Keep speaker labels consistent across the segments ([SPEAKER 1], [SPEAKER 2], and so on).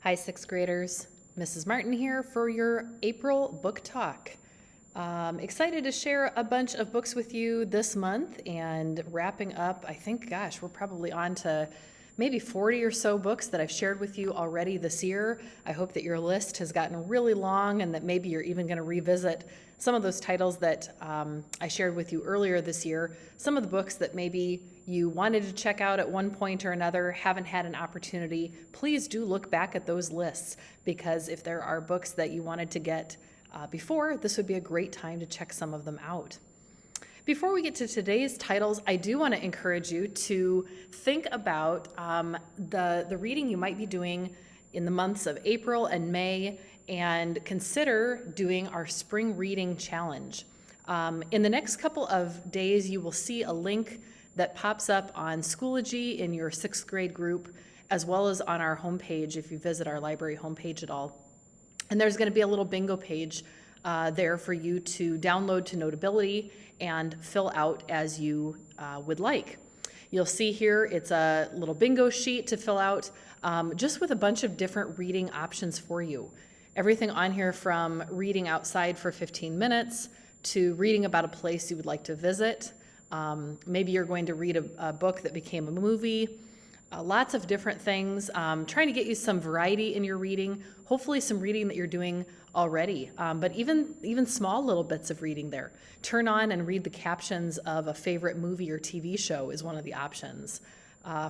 [SPEAKER 1] Hi, sixth graders. Mrs. Martin here for your April book talk. Excited to share a bunch of books with you this month and wrapping up, I think, we're probably on to maybe 40 or so books that I've shared with you already this year. I hope that your list has gotten really long and that maybe you're even going to revisit some of those titles that I shared with you earlier this year. Some of the books that maybe you wanted to check out at one point or another, haven't had an opportunity. Please do look back at those lists, because if there are books that you wanted to get before, this would be a great time to check some of them out. Before we get to today's titles, I do want to encourage you to think about the reading you might be doing in the months of April and May, and consider doing our spring reading challenge. In the next couple of days, you will see a link that pops up on Schoology in your sixth grade group, as well as on our homepage if you visit our library homepage at all. And there's going to be a little bingo page there for you to download to Notability and fill out as you would like. You'll see here it's a little bingo sheet to fill out, just with a bunch of different reading options for you. Everything on here from reading outside for 15 minutes to reading about a place you would like to visit. Maybe you're going to read a book that became a movie. Lots of different things, trying to get you some variety in your reading, hopefully some reading that you're doing already, but even small little bits of reading there. Turn on and read the captions of a favorite movie or TV show is one of the options.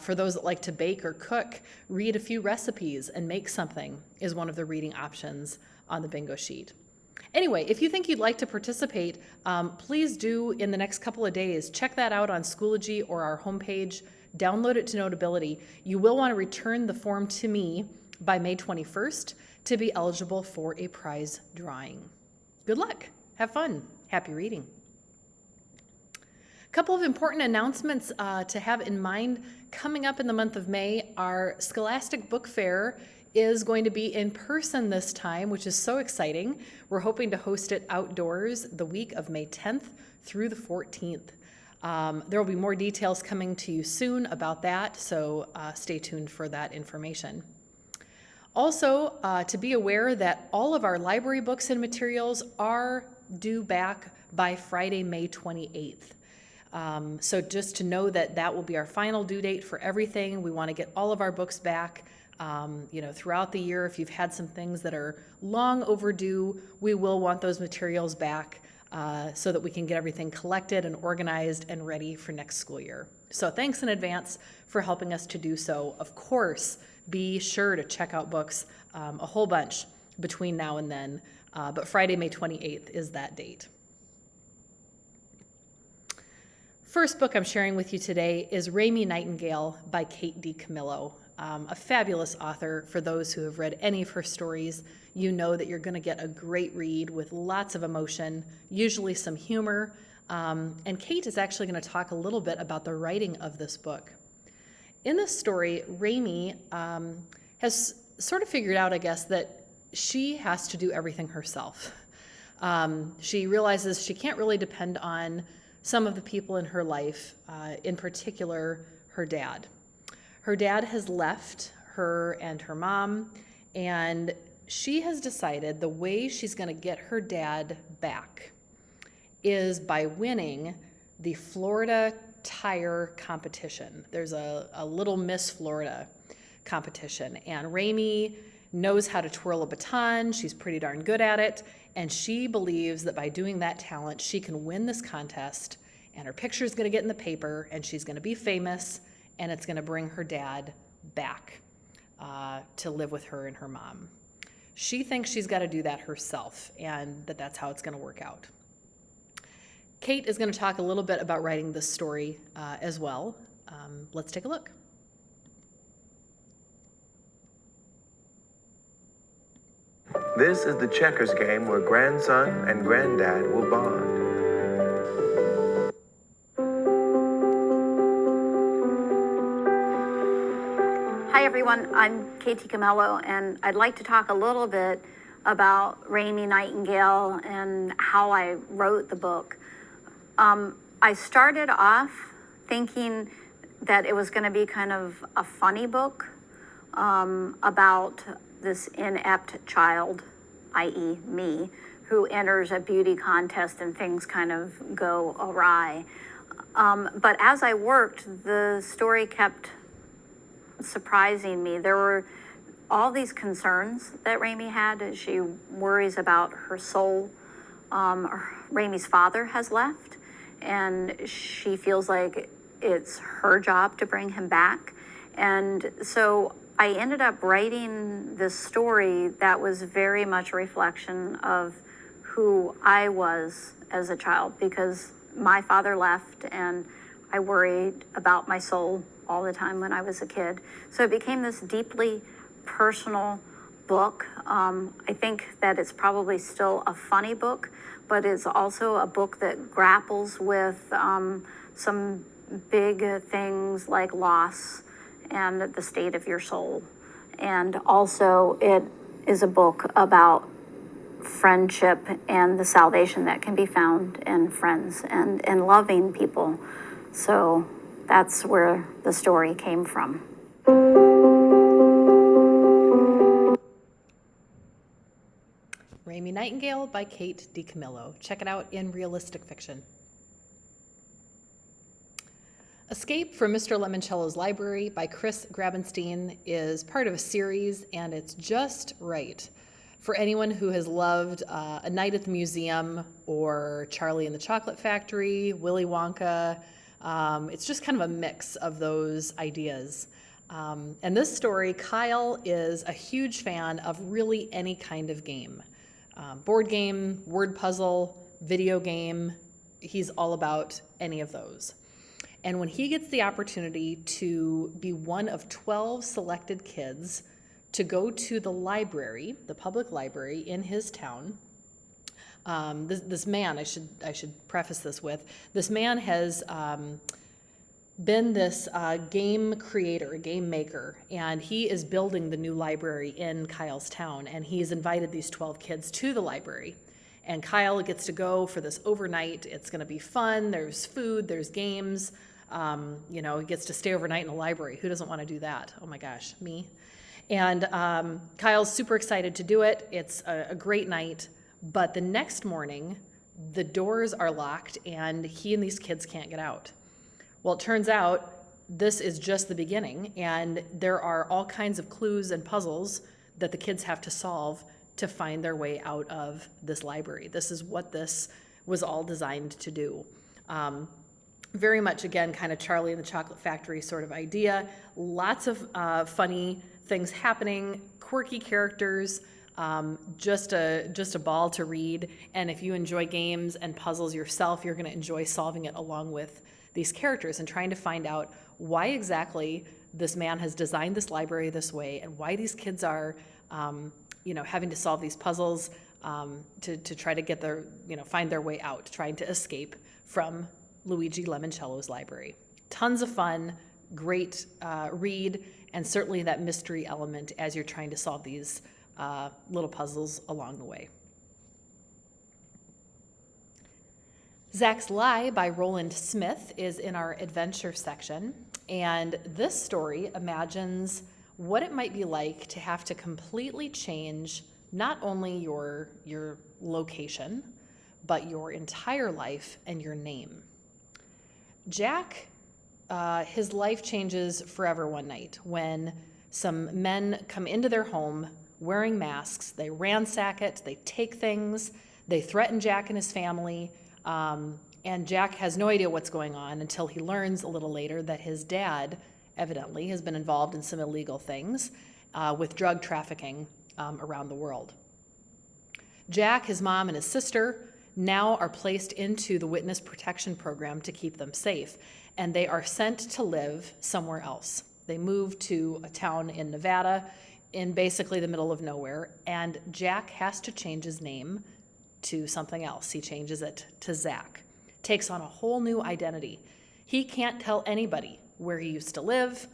[SPEAKER 1] For those that like to bake or cook, read a few recipes and make something is one of the reading options on the bingo sheet. Anyway, if you think you'd like to participate, please do in the next couple of days. Check that out on Schoology or our homepage. Download it to Notability. You will want to return the form to me by May 21st to be eligible for a prize drawing. Good luck. Have fun. Happy reading. A couple of important announcements to have in mind. Coming up in the month of May, our Scholastic Book Fair is going to be in person this time, which is so exciting. We're hoping to host it outdoors the week of May 10th through the 14th. There will be more details coming to you soon about that, so stay tuned for that information. Also, to be aware that all of our library books and materials are due back by Friday, May 28th. So just to know that that will be our final due date for everything. We want to get all of our books back. Throughout the year, if you've had some things that are long overdue, we will want those materials back so that we can get everything collected and organized and ready for next school year. So thanks in advance for helping us to do so. Of course, be sure to check out books, a whole bunch between now and then, but Friday, May 28th is that date. First book I'm sharing with you today is Raimi Nightingale by Kate DiCamillo. A fabulous author. For those who have read any of her stories, you know that you're going to get a great read with lots of emotion, usually some humor. And Kate is actually going to talk a little bit about the writing of this book. In this story, Raimi has sort of figured out, I guess, that she has to do everything herself. She realizes she can't really depend on some of the people in her life, in particular her dad. Her dad has left her and her mom, and she has decided the way she's going to get her dad back is by winning the Florida tire competition. There's a Little Miss Florida competition, and Raimi knows how to twirl a baton. She's pretty darn good at it, and she believes that by doing that talent, she can win this contest, and her picture is going to get in the paper, and she's going to be famous, and it's going to bring her dad back to live with her and her mom. She thinks she's got to do that herself, and that's how it's going to work out. Kate is going to talk a little bit about writing this story as well. Let's take a look.
[SPEAKER 2] This is the checkers game where grandson and granddad will bond.
[SPEAKER 3] Hi everyone, I'm Katie Camello, and I'd like to talk a little bit about Raimi Nightingale and how I wrote the book. I started off thinking that it was going to be kind of a funny book about this inept child, i.e. me, who enters a beauty contest and things kind of go awry. But as I worked, the story kept surprising me. There were all these concerns that Raimi had. She worries about her soul. Raimi's father has left, and she feels like it's her job to bring him back. And so I ended up writing this story that was very much a reflection of who I was as a child, because my father left and I worried about my soul all the time when I was a kid. So it became this deeply personal book. I think that it's probably still a funny book, but it's also a book that grapples with some big things like loss and the state of your soul. And also it is a book about friendship and the salvation that can be found in friends and loving people. So that's where the story came from.
[SPEAKER 1] Raimi Nightingale by Kate DiCamillo. Check it out in Realistic Fiction. Escape from Mr. Lemoncello's Library by Chris Grabenstein is part of a series, and it's just right for anyone who has loved A Night at the Museum or Charlie and the Chocolate Factory, Willy Wonka. It's just kind of a mix of those ideas. And this story, Kyle is a huge fan of really any kind of game. Board game, word puzzle, video game. He's all about any of those. And when he gets the opportunity to be one of 12 selected kids to go to the library, the public library in his town, this man, I should preface this with, this man has been this game creator, a game maker, and he is building the new library in Kyle's town, and he's invited these 12 kids to the library. And Kyle gets to go for this overnight. It's going to be fun. There's food, there's games. He gets to stay overnight in the library. Who doesn't want to do that? Oh my gosh, me. And Kyle's super excited to do it. It's a great night. But the next morning, the doors are locked and he and these kids can't get out. Well, it turns out this is just the beginning, and there are all kinds of clues and puzzles that the kids have to solve to find their way out of this library. This is what this was all designed to do. Very much, again, kind of Charlie and the Chocolate Factory sort of idea. Lots of funny things happening, quirky characters, just a ball to read. And if you enjoy games and puzzles yourself, you're going to enjoy solving it along with these characters and trying to find out why exactly this man has designed this library this way and why these kids are, having to solve these puzzles to try to get find their way out, trying to escape from Luigi Lemoncello's library. Tons of fun, great read, and certainly that mystery element as you're trying to solve these little puzzles along the way. Zach's Lie by Roland Smith is in our adventure section, and this story imagines what it might be like to have to completely change not only your location, but your entire life and your name. Jack, his life changes forever one night when some men come into their home wearing masks. They ransack it, they take things, they threaten Jack and his family, and Jack has no idea what's going on until he learns a little later that his dad, evidently, has been involved in some illegal things with drug trafficking around the world. Jack, his mom, and his sister now are placed into the witness protection program to keep them safe, and they are sent to live somewhere else. They move to a town in Nevada in basically the middle of nowhere, and Jack has to change his name to something else. He changes it to Zach. Takes on a whole new identity. He can't tell anybody where he used to live,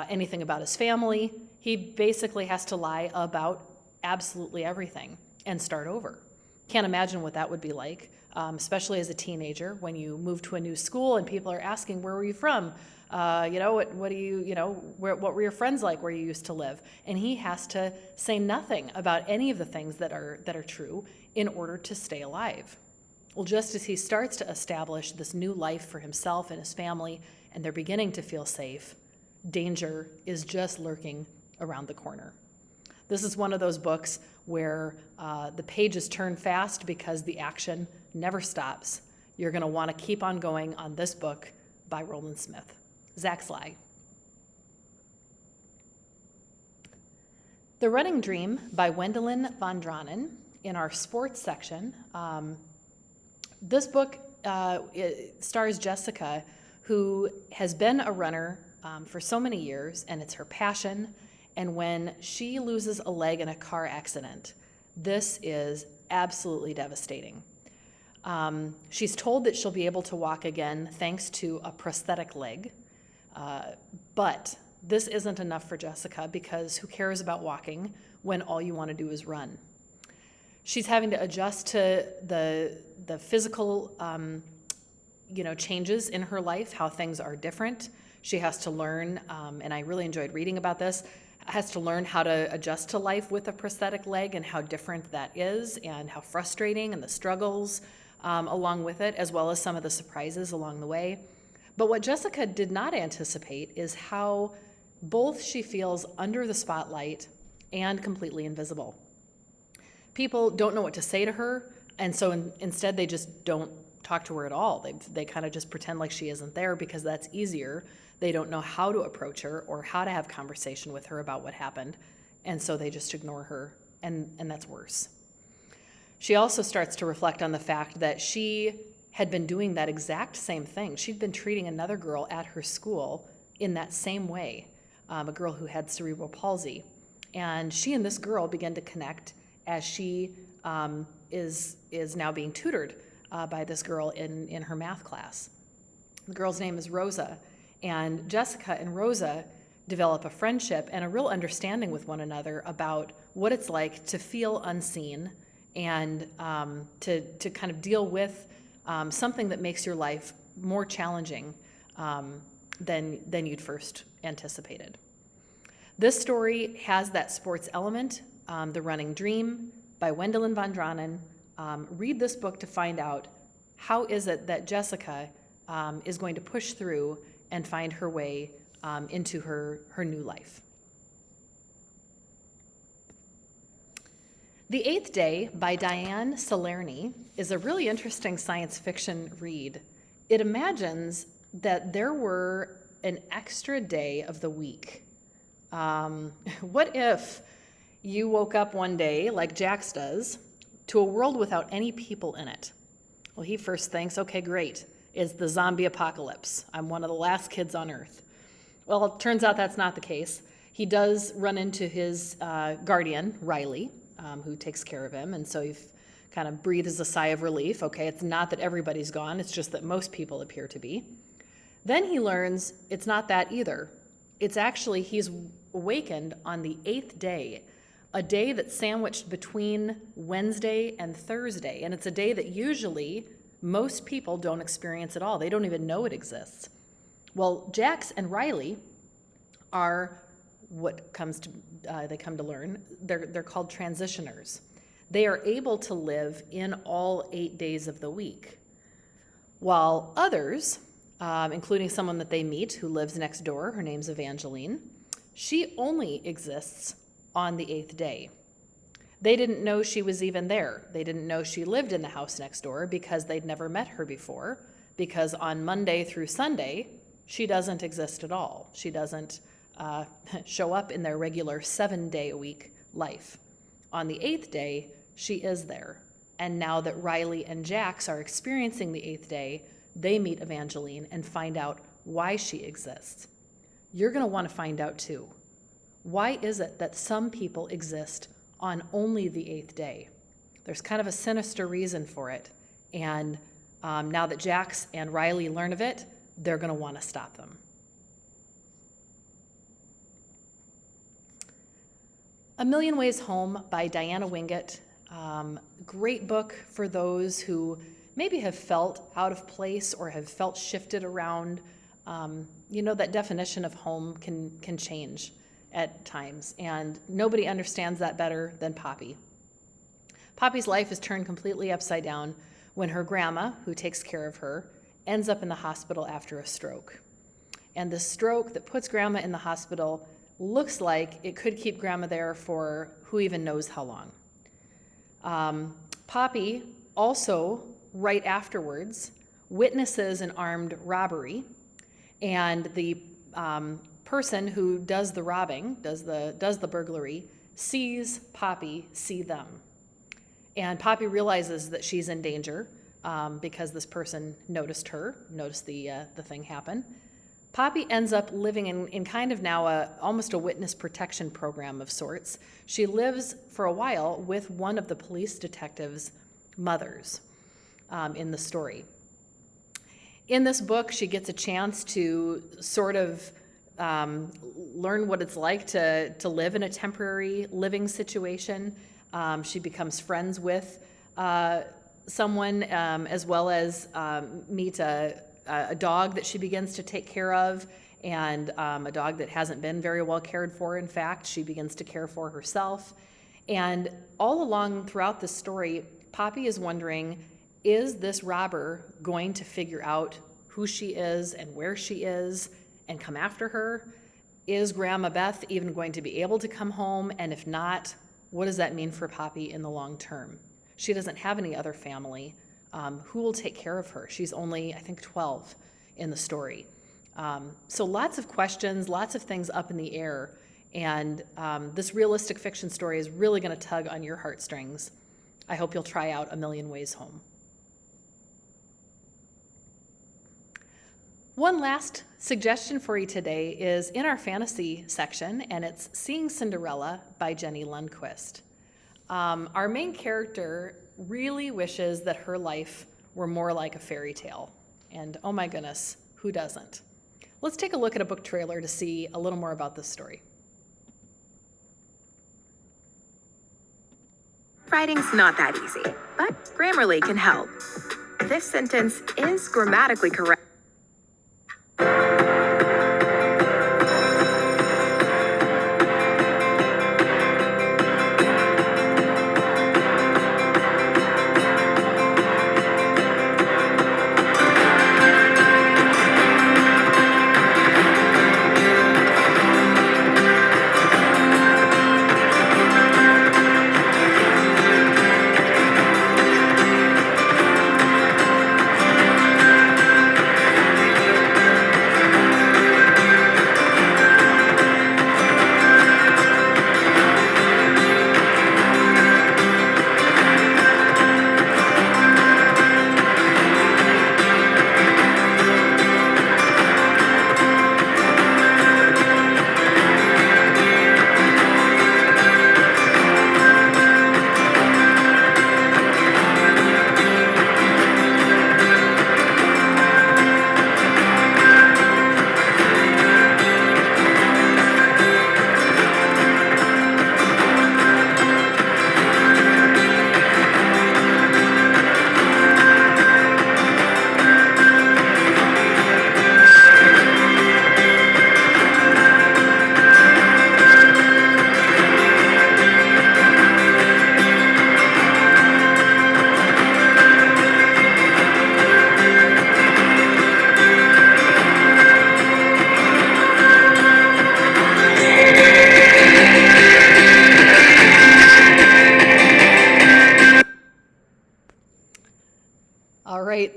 [SPEAKER 1] anything about his family. He basically has to lie about absolutely everything and start over. Can't imagine what that would be like. especially as a teenager, when you move to a new school and people are asking, where were you from? What do you, what were your friends like where you used to live? And he has to say nothing about any of the things that are true in order to stay alive. Well, just as he starts to establish this new life for himself and his family, and they're beginning to feel safe, danger is just lurking around the corner. This is one of those books where the pages turn fast because the action never stops. You're going to want to keep on going on this book by Roland Smith. Zach Sly. The Running Dream by Wendelin von Dranen in our sports section. This book stars Jessica, who has been a runner for so many years, and it's her passion. And when she loses a leg in a car accident, this is absolutely devastating. She's told that she'll be able to walk again thanks to a prosthetic leg. But this isn't enough for Jessica, because who cares about walking when all you want to do is run? She's having to adjust to the physical changes in her life, how things are different. She has to learn, and I really enjoyed reading about this, has to learn how to adjust to life with a prosthetic leg and how different that is and how frustrating, and the struggles along with it, as well as some of the surprises along the way. But what Jessica did not anticipate is how both she feels under the spotlight and completely invisible. People don't know what to say to her, and so instead they just don't talk to her at all. They kind of just pretend like she isn't there because that's easier. They don't know how to approach her or how to have conversation with her about what happened, and so they just ignore her, and that's worse. She also starts to reflect on the fact that she had been doing that exact same thing. She'd been treating another girl at her school in that same way, a girl who had cerebral palsy. And she and this girl began to connect as she is now being tutored by this girl in her math class. The girl's name is Rosa, and Jessica and Rosa develop a friendship and a real understanding with one another about what it's like to feel unseen and to kind of deal with something that makes your life more challenging than you'd first anticipated. This story has that sports element, The Running Dream by Wendelin von Dranen. Read this book to find out how is it that Jessica is going to push through and find her way into her new life. The Eighth Day by Diane Salerni is a really interesting science fiction read. It imagines that there were an extra day of the week. What if you woke up one day, like Jax does, to a world without any people in it? Well, he first thinks, okay, great, it's the zombie apocalypse. I'm one of the last kids on Earth. Well, it turns out that's not the case. He does run into his guardian, Riley, who takes care of him, and so he kind of breathes a sigh of relief. Okay, it's not that everybody's gone, it's just that most people appear to be. Then he learns it's not that either. It's actually he's awakened on the 8th day, a day that's sandwiched between Wednesday and Thursday, and it's a day that usually most people don't experience at all. They don't even know it exists. Well, Jax and Riley are what they come to learn. They're called transitioners. They are able to live in all 8 days of the week, while others, including someone that they meet who lives next door, her name's Evangeline, she only exists on the 8th day. They didn't know she was even there. They didn't know she lived in the house next door because they'd never met her before, because on Monday through Sunday, she doesn't exist at all. She doesn't show up in their regular 7-day-a-week life. On the 8th day, she is there. And now that Riley and Jax are experiencing the 8th day, they meet Evangeline and find out why she exists. You're going to want to find out too. Why is it that some people exist on only the 8th day? There's kind of a sinister reason for it. And now that Jax and Riley learn of it, they're going to want to stop them. A Million Ways Home by Diana Wingett. Great book for those who maybe have felt out of place or have felt shifted around. That definition of home can change at times, and nobody understands that better than Poppy. Poppy's life is turned completely upside down when her grandma, who takes care of her, ends up in the hospital after a stroke. And the stroke that puts grandma in the hospital looks like it could keep grandma there for who even knows how long. Poppy also, right afterwards, witnesses an armed robbery, and the person who does the robbing, does the burglary, sees Poppy see them. And Poppy realizes that she's in danger because this person noticed the thing happen. Poppy ends up living in kind of now almost a witness protection program of sorts. She lives for a while with one of the police detectives' mothers in the story. In this book, she gets a chance to sort of learn what it's like to live in a temporary living situation. She becomes friends with someone as well as meet a dog that she begins to take care of, and a dog that hasn't been very well cared for. In fact, she begins to care for herself. And all along throughout this story, Poppy is wondering, is this robber going to figure out who she is and where she is and come after her? Is Grandma Beth even going to be able to come home? And if not, what does that mean for Poppy in the long term? She doesn't have any other family. Who will take care of her? She's only, I think, 12 in the story. So lots of questions, lots of things up in the air. And this realistic fiction story is really going to tug on your heartstrings. I hope you'll try out A Million Ways Home. One last suggestion for you today is in our fantasy section, and it's Seeing Cinderella by Jenny Lundquist. Our main character really wishes that her life were more like a fairy tale. And oh my goodness, who doesn't? Let's take a look at a book trailer to see a little more about this story.
[SPEAKER 4] Writing's not that easy, but Grammarly can help. This sentence is grammatically correct.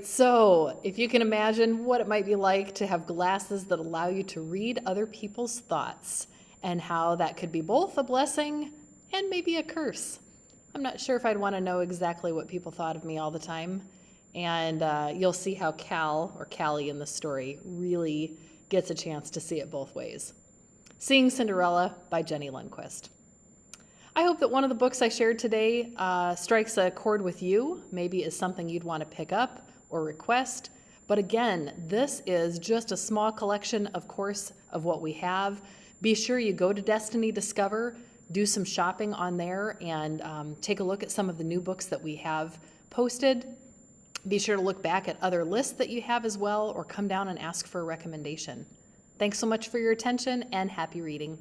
[SPEAKER 1] So if you can imagine what it might be like to have glasses that allow you to read other people's thoughts, and how that could be both a blessing and maybe a curse. I'm not sure if I'd want to know exactly what people thought of me all the time. And you'll see how Cal, or Callie in the story, really gets a chance to see it both ways. Seeing Cinderella by Jenny Lundquist. I hope that one of the books I shared today strikes a chord with you, maybe is something you'd want to pick up or request. But again, this is just a small collection, of course, of what we have. Be sure you go to Destiny Discover, do some shopping on there, and take a look at some of the new books that we have posted. Be sure to look back at other lists that you have as well, or come down and ask for a recommendation. Thanks so much for your attention, and happy reading.